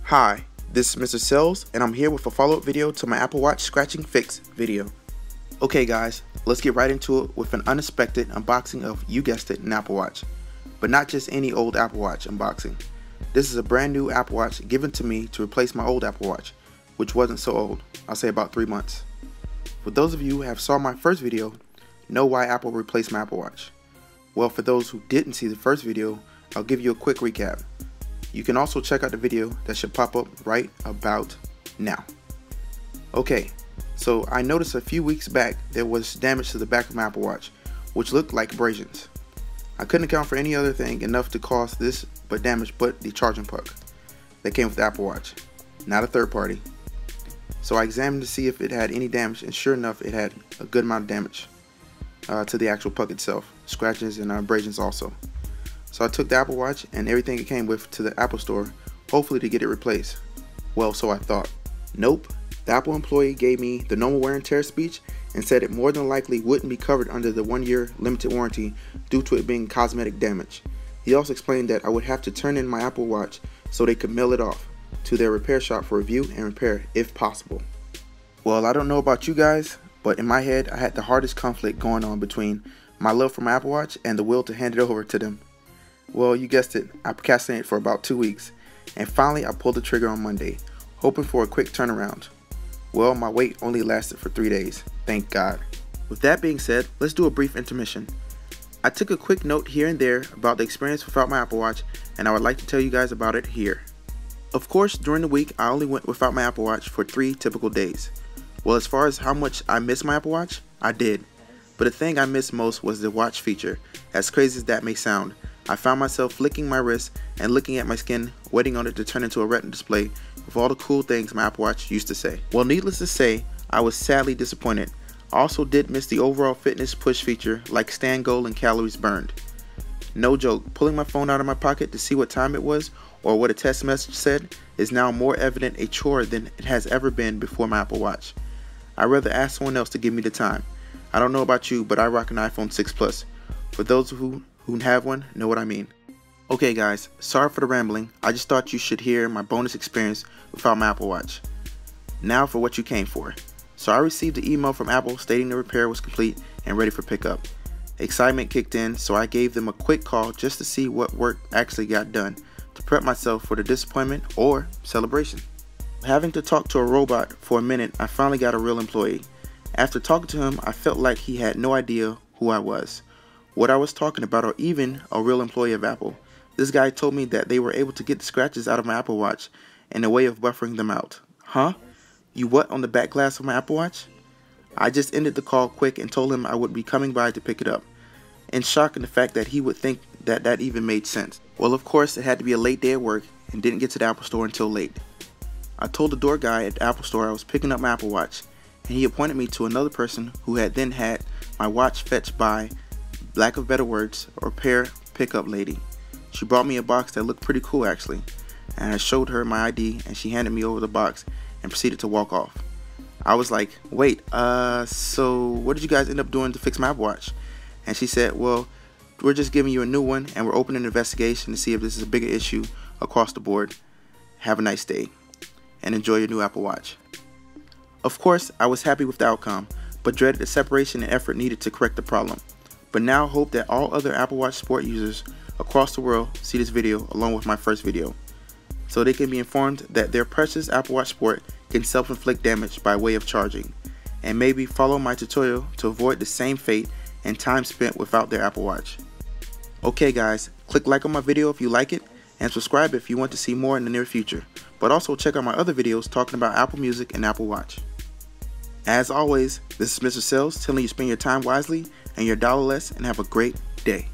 Hi, this is Mr. Sells, and I'm here with a follow-up video to my Apple Watch scratching fix video. Okay guys, let's get right into it with an unexpected unboxing of, you guessed it, an Apple Watch. But not just any old Apple Watch unboxing. This is a brand new Apple Watch given to me to replace my old Apple Watch, which wasn't so old, I'll say about 3 months. For those of you who have saw my first video, know why Apple replaced my Apple Watch. Well, for those who didn't see the first video, I'll give you a quick recap. You can also check out the video that should pop up right about now. Okay, so I noticed a few weeks back there was damage to the back of my Apple Watch, which looked like abrasions. I couldn't account for any other thing enough to cause this damage but the charging puck that came with the Apple Watch, not a third party. So I examined to see if it had any damage, and sure enough it had a good amount of damage to the actual puck itself, scratches and abrasions also. So I took the Apple Watch and everything it came with to the Apple store, hopefully to get it replaced. Well, so I thought. Nope, the Apple employee gave me the normal wear and tear speech and said it more than likely wouldn't be covered under the 1-year limited warranty due to it being cosmetic damage. He also explained that I would have to turn in my Apple Watch so they could mail it off to their repair shop for review and repair if possible. Well, I don't know about you guys, but in my head I had the hardest conflict going on between my love for my Apple Watch and the will to hand it over to them. Well, you guessed it, I procrastinated for about 2 weeks, and finally I pulled the trigger on Monday, hoping for a quick turnaround. Well, my wait only lasted for 3 days, thank God. With that being said, let's do a brief intermission. I took a quick note here and there about the experience without my Apple Watch, and I would like to tell you guys about it here. Of course, during the week I only went without my Apple Watch for 3 typical days. Well, as far as how much I miss my Apple Watch, I did. But the thing I missed most was the watch feature, as crazy as that may sound. I found myself flicking my wrist and looking at my skin, waiting on it to turn into a retina display with all the cool things my Apple Watch used to say. Well, needless to say, I was sadly disappointed. I also did miss the overall fitness push feature like stand goal and calories burned. No joke, pulling my phone out of my pocket to see what time it was or what a text message said is now more evident a chore than it has ever been before my Apple Watch. I'd rather ask someone else to give me the time. I don't know about you, but I rock an iPhone 6 Plus. For those who have one know what I mean. Okay guys, sorry for the rambling. I just thought you should hear my bonus experience without my Apple Watch. Now for what you came for. So I received an email from Apple stating the repair was complete and ready for pickup. Excitement kicked in, so I gave them a quick call just to see what work actually got done to prep myself for the disappointment or celebration. Having to talk to a robot for a minute, I finally got a real employee. After talking to him, I felt like he had no idea who I was, what I was talking about, or even a real employee of Apple. This guy told me that they were able to get the scratches out of my Apple Watch in a way of buffering them out. Huh? You what on the back glass of my Apple Watch? I just ended the call quick and told him I would be coming by to pick it up, in shock in the fact that he would think that even made sense. Well, of course, it had to be a late day at work and didn't get to the Apple Store until late. I told the door guy at the Apple Store I was picking up my Apple Watch, and he appointed me to another person who had then had my watch fetched by, lack of better words, a repair pickup lady. She brought me a box that looked pretty cool actually, and I showed her my ID and she handed me over the box and proceeded to walk off. I was like, wait, so what did you guys end up doing to fix my Apple Watch? And she said, well, we're just giving you a new one and we're opening an investigation to see if this is a bigger issue across the board. Have a nice day and enjoy your new Apple Watch. Of course, I was happy with the outcome, but dreaded the separation and effort needed to correct the problem. But now hope that all other Apple Watch Sport users across the world see this video along with my first video, so they can be informed that their precious Apple Watch Sport can self-inflict damage by way of charging, and maybe follow my tutorial to avoid the same fate and time spent without their Apple Watch. Okay guys, click like on my video if you like it, and subscribe if you want to see more in the near future, but also check out my other videos talking about Apple Music and Apple Watch. As always, this is Mr. Sells telling you spend your time wisely and your dollar less, and have a great day.